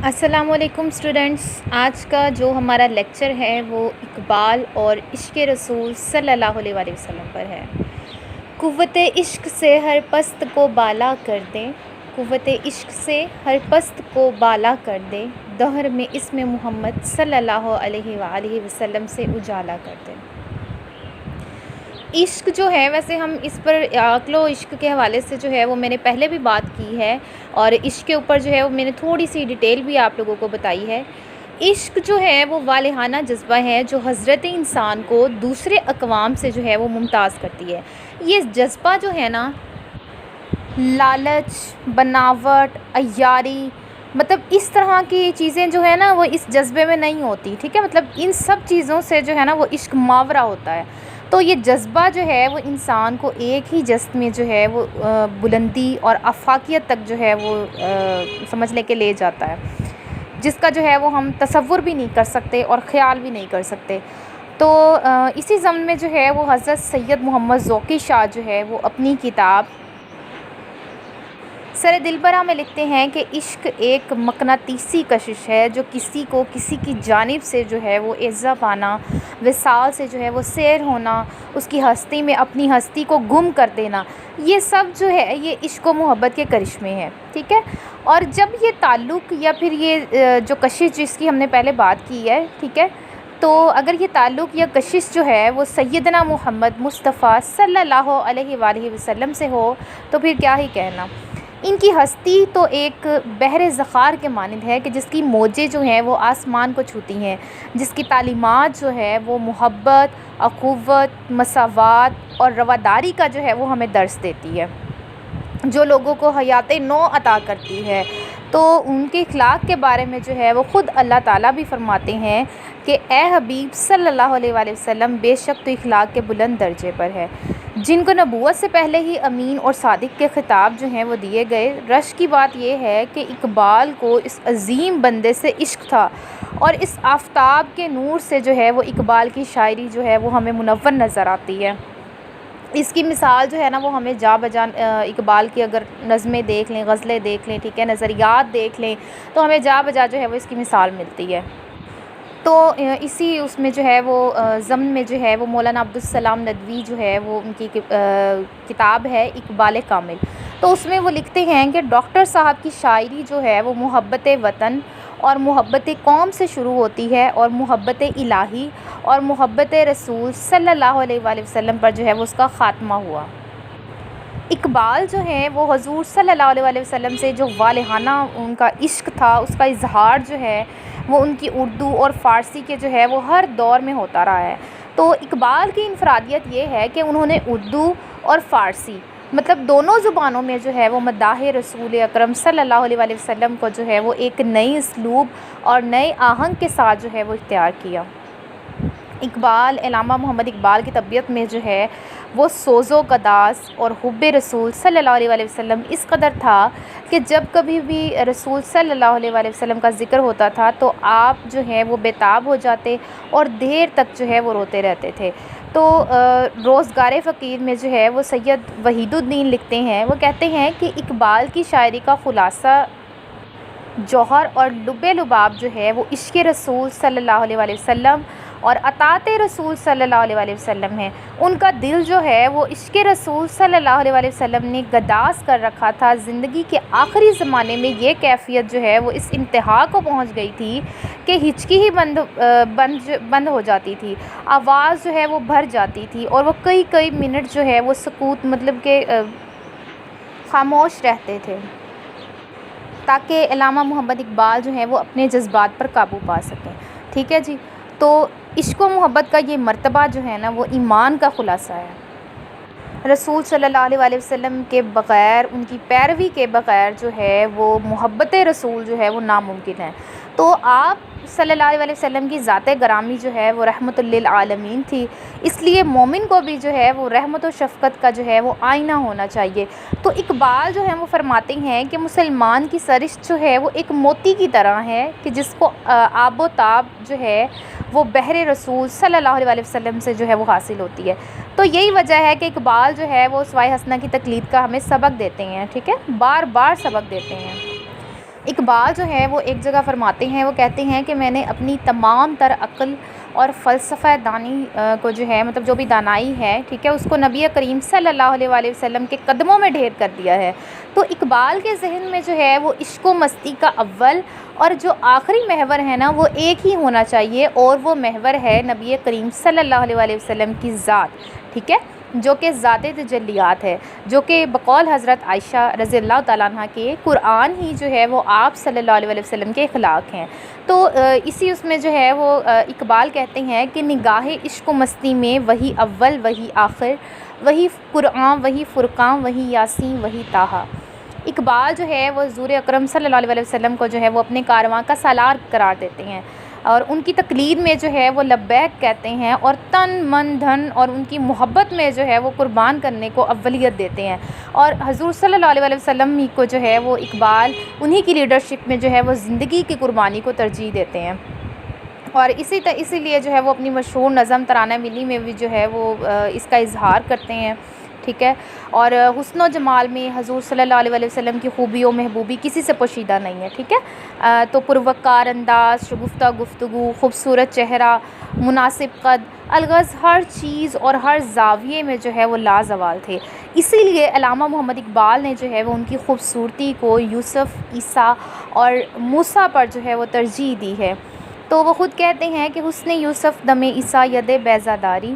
السلام علیکم اسٹوڈنٹس، آج کا جو ہمارا لیکچر ہے وہ اقبال اور عشق رسول صلی اللہ علیہ وآلہ وسلم پر ہے۔ قوت عشق سے ہر پست کو بالا کر دے، قوت عشق سے ہر پست کو بالا کر دے، دہر میں اسم محمد صلی اللہ علیہ وآلہ وسلم سے اجالا کر دے۔ عشق جو ہے، ویسے ہم اس پر عقل و عشق کے حوالے سے جو ہے وہ میں نے پہلے بھی بات کی ہے، اور عشق کے اوپر جو ہے وہ میں نے تھوڑی سی ڈیٹیل بھی آپ لوگوں کو بتائی ہے۔ عشق جو ہے وہ والہانہ جذبہ ہے جو حضرت انسان کو دوسرے اقوام سے جو ہے وہ ممتاز کرتی ہے۔ یہ جذبہ جو ہے نا، لالچ، بناوٹ، عیاری، مطلب اس طرح کی چیزیں جو ہے نا وہ اس جذبے میں نہیں ہوتی، ٹھیک ہے۔ مطلب ان سب چیزوں سے جو ہے نا وہ عشق ماورا ہوتا ہے۔ تو یہ جذبہ جو ہے وہ انسان کو ایک ہی جست میں جو ہے وہ بلندی اور آفاقیت تک جو ہے وہ سمجھنے کے لے جاتا ہے، جس کا جو ہے وہ ہم تصور بھی نہیں کر سکتے اور خیال بھی نہیں کر سکتے۔ تو اسی ضمن میں جو ہے وہ حضرت سید محمد ذوقی شاہ جو ہے وہ اپنی کتاب سر دلبرہ میں لکھتے ہیں کہ عشق ایک مقناطیسی کشش ہے جو کسی کو کسی کی جانب سے جو ہے وہ اعزا پانا، وصال سے جو ہے وہ سیر ہونا، اس کی ہستی میں اپنی ہستی کو گم کر دینا، یہ سب جو ہے یہ عشق و محبت کے کرشمے ہیں، ٹھیک ہے۔ اور جب یہ تعلق یا پھر یہ جو کشش جس کی ہم نے پہلے بات کی ہے، ٹھیک ہے، تو اگر یہ تعلق یا کشش جو ہے وہ سیدنا محمد مصطفیٰ صلی اللہ علیہ وآلہ وسلم سے ہو تو پھر کیا ہی کہنا۔ ان کی ہستی تو ایک بحر ذخار کے مانند ہے کہ جس کی موجیں جو ہیں وہ آسمان کو چھوتی ہیں، جس کی تعلیمات جو ہے وہ محبت، اخوت، مساوات اور رواداری کا جو ہے وہ ہمیں درس دیتی ہے، جو لوگوں کو حیات نو عطا کرتی ہے۔ تو ان کے اخلاق کے بارے میں جو ہے وہ خود اللہ تعالیٰ بھی فرماتے ہیں کہ اے حبیب صلی اللہ علیہ وآلہ وسلم، بے شک تو اخلاق کے بلند درجے پر ہے۔ جن کو نبوت سے پہلے ہی امین اور صادق کے خطاب جو ہیں وہ دیے گئے، رشک کی بات یہ ہے کہ اقبال کو اس عظیم بندے سے عشق تھا، اور اس آفتاب کے نور سے جو ہے وہ اقبال کی شاعری جو ہے وہ ہمیں منور نظر آتی ہے۔ اس کی مثال جو ہے نا وہ ہمیں جا بجا اقبال کی اگر نظمیں دیکھ لیں، غزلیں دیکھ لیں، ٹھیک ہے، نظریات دیکھ لیں، تو ہمیں جا بجا جو ہے وہ اس کی مثال ملتی ہے۔ تو اسی اس میں جو ہے وہ ضمن میں جو ہے وہ مولانا عبدالسلام ندوی جو ہے وہ ان کی کتاب ہے اقبال کامل، تو اس میں وہ لکھتے ہیں کہ ڈاکٹر صاحب کی شاعری جو ہے وہ محبت وطن اور محبت قوم سے شروع ہوتی ہے، اور محبت الہی اور محبت رسول صلی اللہ علیہ وآلہ وسلم پر جو ہے وہ اس کا خاتمہ ہوا۔ اقبال جو ہیں وہ حضور صلی اللہ علیہ وآلہ وسلم سے جو والہانہ ان کا عشق تھا، اس کا اظہار جو ہے وہ ان کی اردو اور فارسی کے جو ہے وہ ہر دور میں ہوتا رہا ہے۔ تو اقبال کی انفرادیت یہ ہے کہ انہوں نے اردو اور فارسی مطلب دونوں زبانوں میں جو ہے وہ مداح رسول اکرم صلی اللہ علیہ وآلہ وسلم کو جو ہے وہ ایک نئی اسلوب اور نئے آہنگ کے ساتھ جو ہے وہ اختیار کیا۔ اقبال، علامہ محمد اقبال کی طبیعت میں جو ہے وہ سوز و قداس اور حب رسول صلی اللہ علیہ وآلہ وسلم اس قدر تھا کہ جب کبھی بھی رسول صلی اللہ علیہ وآلہ وسلم کا ذکر ہوتا تھا تو آپ جو ہیں وہ بیتاب ہو جاتے اور دیر تک جو ہے وہ روتے رہتے تھے۔ تو روزگار فقیر میں جو ہے وہ سید وحید الدین لکھتے ہیں، وہ کہتے ہیں کہ اقبال کی شاعری کا خلاصہ، جوہر اور لب لباب جو ہے وہ عشق رسول صلی اللہ علیہ وآلہ وسلم اور اطاعت رسول صلی اللہ علیہ وآلہ وسلم ہے۔ ان کا دل جو ہے وہ عشق رسول صلی اللہ علیہ وآلہ وسلم نے گداز کر رکھا تھا۔ زندگی کے آخری زمانے میں یہ کیفیت جو ہے وہ اس انتہا کو پہنچ گئی تھی کہ ہچکی ہی بند ہو جاتی تھی، آواز جو ہے وہ بھر جاتی تھی، اور وہ کئی منٹ جو ہے وہ سکوت مطلب کہ خاموش رہتے تھے تاکہ علامہ محمد اقبال جو ہیں وہ اپنے جذبات پر قابو پا سکیں، ٹھیک ہے جی۔ تو عشق و محبت کا یہ مرتبہ جو ہے نا وہ ایمان کا خلاصہ ہے۔ رسول صلی اللہ علیہ وآلہ وسلم کے بغیر، ان کی پیروی کے بغیر جو ہے وہ محبت رسول جو ہے وہ ناممکن ہے۔ تو آپ صلی اللہ علیہ وسلم کی ذات گرامی جو ہے وہ رحمت للعالمین تھی، اس لیے مومن کو بھی جو ہے وہ رحمت و شفقت کا جو ہے وہ آئینہ ہونا چاہیے۔ تو اقبال جو ہے وہ فرماتے ہیں کہ مسلمان کی سرشت جو ہے وہ ایک موتی کی طرح ہے کہ جس کو آب و تاب جو ہے وہ بحر رسول صلی اللہ علیہ وآلہ وسلم سے جو ہے وہ حاصل ہوتی ہے۔ تو یہی وجہ ہے کہ اقبال جو ہے وہ اسوائے حسنہ کی تقلید کا ہمیں سبق دیتے ہیں، ٹھیک ہے، بار بار سبق دیتے ہیں۔ اقبال جو ہے وہ ایک جگہ فرماتے ہیں، وہ کہتے ہیں کہ میں نے اپنی تمام تر عقل اور فلسفہ دانی کو جو ہے مطلب جو بھی دانائی ہے، ٹھیک ہے، اس کو نبی کریم صلی اللہ علیہ وآلہ وسلم کے قدموں میں ڈھیر کر دیا ہے۔ تو اقبال کے ذہن میں جو ہے وہ عشق و مستی کا اول اور جو آخری محور ہے نا وہ ایک ہی ہونا چاہیے، اور وہ محور ہے نبی کریم صلی اللہ علیہ وآلہ وسلم کی ذات، ٹھیک ہے، جو کہ ذات تجلیات ہے، جو کہ بقول حضرت عائشہ رضی اللہ تعالیٰ عنہ کے قرآن ہی جو ہے وہ آپ صلی اللہ علیہ وآلہ وسلم کے اخلاق ہیں۔ تو اسی اس میں جو ہے وہ اقبال کہتے ہیں کہ نگاہ عشق و مستی میں وہی اول وہی آخر، وہی قرآن وہی فرقان وہی یاسین وہی طٰہٰ۔ اقبال جو ہے وہ حضور اکرم صلی اللہ علیہ وسلم کو جو ہے وہ اپنے کارواں کا سالار قرار دیتے ہیں، اور ان کی تقلید میں جو ہے وہ لبیک کہتے ہیں، اور تن من دھن اور ان کی محبت میں جو ہے وہ قربان کرنے کو اولیت دیتے ہیں، اور حضور صلی اللہ علیہ وسلم ہی کو جو ہے وہ اقبال انہی کی لیڈرشپ میں جو ہے وہ زندگی کی قربانی کو ترجیح دیتے ہیں۔ اور اسی لیے جو ہے وہ اپنی مشہور نظم ترانہ ملی میں بھی جو ہے وہ اس کا اظہار کرتے ہیں، ٹھیک ہے، اور حسن و جمال میں حضور صلی اللہ علیہ وسلم کی خوبی و محبوبی کسی سے پوشیدہ نہیں ہے، ٹھیک ہے، تو پروقار انداز، شگفتہ گفتگو، خوبصورت چہرہ، مناسب قد، الغرض ہر چیز اور ہر زاویے میں جو ہے وہ لازوال تھے۔ اسی لیے علامہ محمد اقبال نے جو ہے وہ ان کی خوبصورتی کو یوسف، عیسیٰ اور موسیٰ پر جو ہے وہ ترجیح دی ہے۔ تو وہ خود کہتے ہیں کہ حسن یوسف دم عیسیٰ ید بیضہ داری،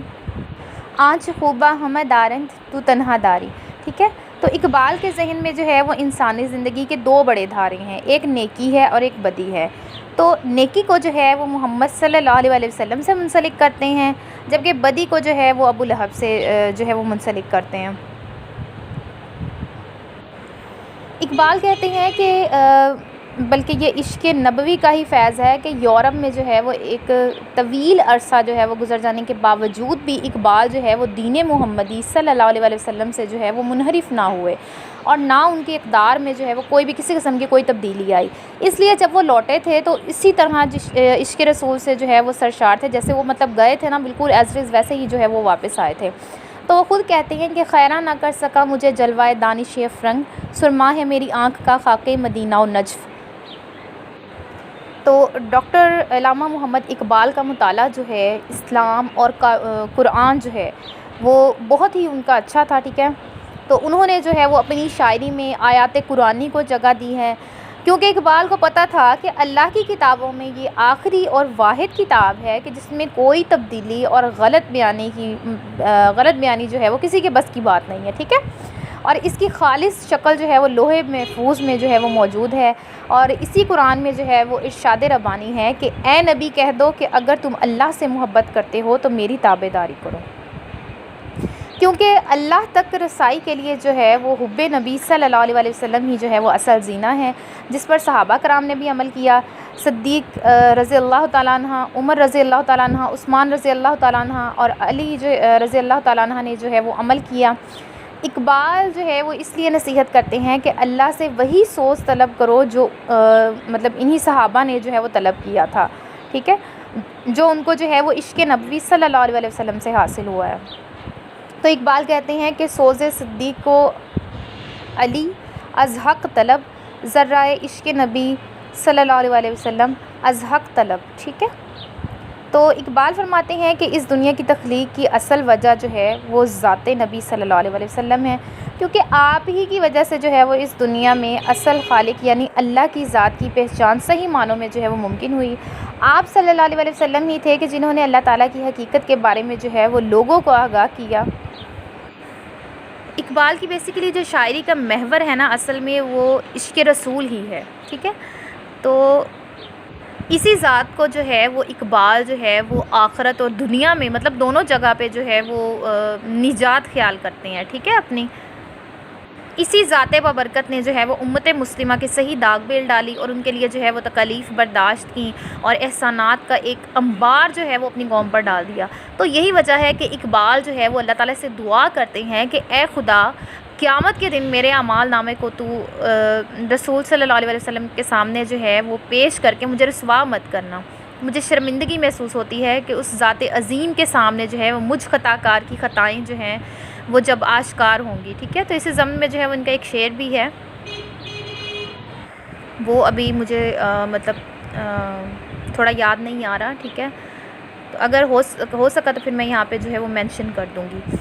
آنچ خوبہ ہمہ دارند تو تنہا داری، ٹھیک ہے۔ تو اقبال کے ذہن میں جو ہے وہ انسانی زندگی کے دو بڑے دھارے ہیں، ایک نیکی ہے اور ایک بدی ہے۔ تو نیکی کو جو ہے وہ محمد صلی اللہ علیہ وآلہ وسلم سے منسلک کرتے ہیں، جبکہ بدی کو جو ہے وہ ابو لہب سے جو ہے وہ منسلک کرتے ہیں۔ اقبال کہتے ہیں کہ بلکہ یہ عشق نبوی کا ہی فیض ہے کہ یورپ میں جو ہے وہ ایک طویل عرصہ جو ہے وہ گزر جانے کے باوجود بھی اقبال جو ہے وہ دین محمدی صلی اللہ علیہ وآلہ وسلم سے جو ہے وہ منحرف نہ ہوئے، اور نہ ان کے اقدار میں جو ہے وہ کوئی بھی کسی قسم کی کوئی تبدیلی آئی۔ اس لیے جب وہ لوٹے تھے تو اسی طرح عشق رسول سے جو ہے وہ سرشار تھے، جیسے وہ مطلب گئے تھے نا بالکل ایز اٹ از ویسے ہی جو ہے وہ واپس آئے تھے۔ تو وہ خود کہتے ہیں کہ خیرہ نہ کر سکا مجھے جلوہ دانش افرنگ، سرما ہے میری آنکھ کا خاک مدینہ و نجف۔ تو ڈاکٹر علامہ محمد اقبال کا مطالعہ جو ہے اسلام اور قرآن جو ہے وہ بہت ہی ان کا اچھا تھا، ٹھیک ہے۔ تو انہوں نے جو ہے وہ اپنی شاعری میں آیات قرآنی کو جگہ دی ہے، کیونکہ اقبال کو پتہ تھا کہ اللہ کی کتابوں میں یہ آخری اور واحد کتاب ہے کہ جس میں کوئی تبدیلی اور غلط بیانی جو ہے وہ کسی کے بس کی بات نہیں ہے، ٹھیک ہے، اور اس کی خالص شکل جو ہے وہ لوح محفوظ میں جو ہے وہ موجود ہے۔ اور اسی قرآن میں جو ہے وہ ارشاد ربانی ہے کہ اے نبی کہہ دو کہ اگر تم اللہ سے محبت کرتے ہو تو میری تابع داری کرو، کیونکہ اللہ تک رسائی کے لیے جو ہے وہ حب نبی صلی اللہ علیہ وسلم ہی جو ہے وہ اصل زینہ ہے، جس پر صحابہ کرام نے بھی عمل کیا۔ صدیق رضی اللہ تعالیٰ عنہ، عمر رضی اللہ تعالیٰ عنہ، عثمان رضی اللہ تعالیٰ عنہ اور علی رضی اللہ تعالیٰ عنہ نے جو ہے وہ عمل کیا۔ اقبال جو ہے وہ اس لیے نصیحت کرتے ہیں کہ اللہ سے وہی سوز طلب کرو جو مطلب انہی صحابہ نے جو ہے وہ طلب کیا تھا، ٹھیک ہے، جو ان کو جو ہے وہ عشق نبوی صلی اللہ علیہ وسلم سے حاصل ہوا ہے۔ تو اقبال کہتے ہیں کہ سوز صدیق کو علی از حق طلب، ذرائع عشق نبی صلی اللہ علیہ وسلم از حق طلب، ٹھیک ہے۔ تو اقبال فرماتے ہیں کہ اس دنیا کی تخلیق کی اصل وجہ جو ہے وہ ذات نبی صلی اللہ علیہ وسلم ہے، کیونکہ آپ ہی کی وجہ سے جو ہے وہ اس دنیا میں اصل خالق یعنی اللہ کی ذات کی پہچان صحیح معنوں میں جو ہے وہ ممکن ہوئی۔ آپ صلی اللہ علیہ وسلم ہی تھے کہ جنہوں نے اللہ تعالیٰ کی حقیقت کے بارے میں جو ہے وہ لوگوں کو آگاہ کیا۔ اقبال کی بیسیکلی جو شاعری کا محور ہے نا اصل میں وہ عشق رسول ہی ہے، ٹھیک ہے۔ تو اسی ذات کو جو ہے وہ اقبال جو ہے وہ آخرت اور دنیا میں مطلب دونوں جگہ پہ جو ہے وہ نجات خیال کرتے ہیں، ٹھیک ہے اپنی۔ اسی ذات بابرکت نے جو ہے وہ امت مسلمہ کے صحیح داغ بیل ڈالی اور ان کے لیے جو ہے وہ تکالیف برداشت کی اور احسانات کا ایک انبار جو ہے وہ اپنی قوم پر ڈال دیا۔ تو یہی وجہ ہے کہ اقبال جو ہے وہ اللہ تعالیٰ سے دعا کرتے ہیں کہ اے خدا قیامت کے دن میرے اعمال نامے کو تو رسول صلی اللہ علیہ وسلم کے سامنے جو ہے وہ پیش کر کے مجھے رسوا مت کرنا۔ مجھے شرمندگی محسوس ہوتی ہے کہ اس ذات عظیم کے سامنے جو ہے وہ مجھ خطا کار کی خطائیں جو ہیں وہ جب آشکار ہوں گی، ٹھیک ہے۔ تو اسی ضمن میں جو ہے وہ ان کا ایک شعر بھی ہے، وہ ابھی مجھے مطلب تھوڑا یاد نہیں آ رہا، ٹھیک ہے، تو اگر ہو سکا تو پھر میں یہاں پہ جو ہے وہ مینشن کر دوں گی۔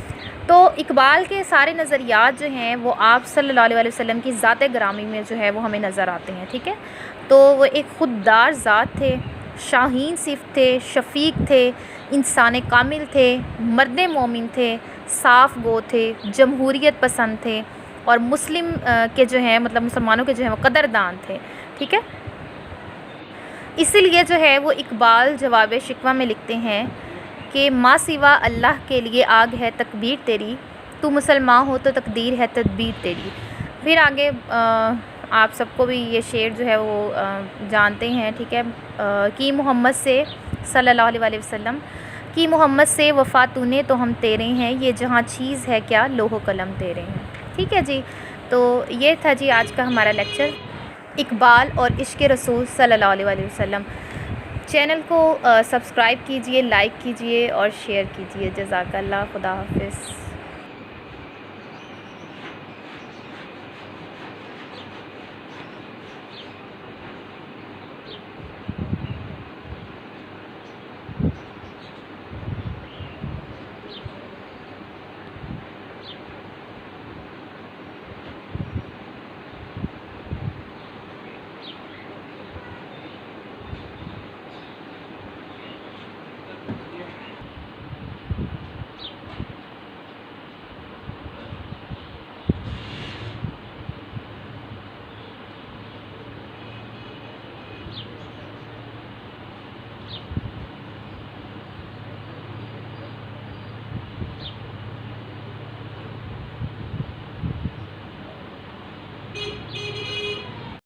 تو اقبال کے سارے نظریات جو ہیں وہ آپ صلی اللہ علیہ وسلم کی ذات گرامی میں جو ہے وہ ہمیں نظر آتے ہیں، ٹھیک ہے۔ تو وہ ایک خوددار ذات تھے، شاہین صفت تھے، شفیق تھے، انسان کامل تھے، مرد مومن تھے، صاف گو تھے، جمہوریت پسند تھے، اور مسلم کے جو ہیں مطلب مسلمانوں کے جو ہیں وہ قدردان تھے، ٹھیک ہے۔ اسی لیے جو ہے وہ اقبال جواب شکوہ میں لکھتے ہیں کہ ما سوا اللہ کے لیے آگ ہے تکبیر تیری، تو مسلمان ہو تو تقدیر ہے تدبیر تیری۔ پھر آگے آپ سب کو بھی یہ شعر جو ہے وہ جانتے ہیں، ٹھیک ہے، کہ محمد سے صلی اللہ علیہ وسلم کہ محمد سے وفا تو نے تو ہم تیرے ہیں، یہ جہاں چیز ہے کیا لوح و قلم تیرے ہیں، ٹھیک ہے جی۔ تو یہ تھا جی آج کا ہمارا لیکچر، اقبال اور عشق رسول صلی اللہ علیہ وسلم۔ چینل کو سبسکرائب کیجئے، لائک کیجئے اور شیئر کیجئے۔ جزاک اللہ، خدا حافظ۔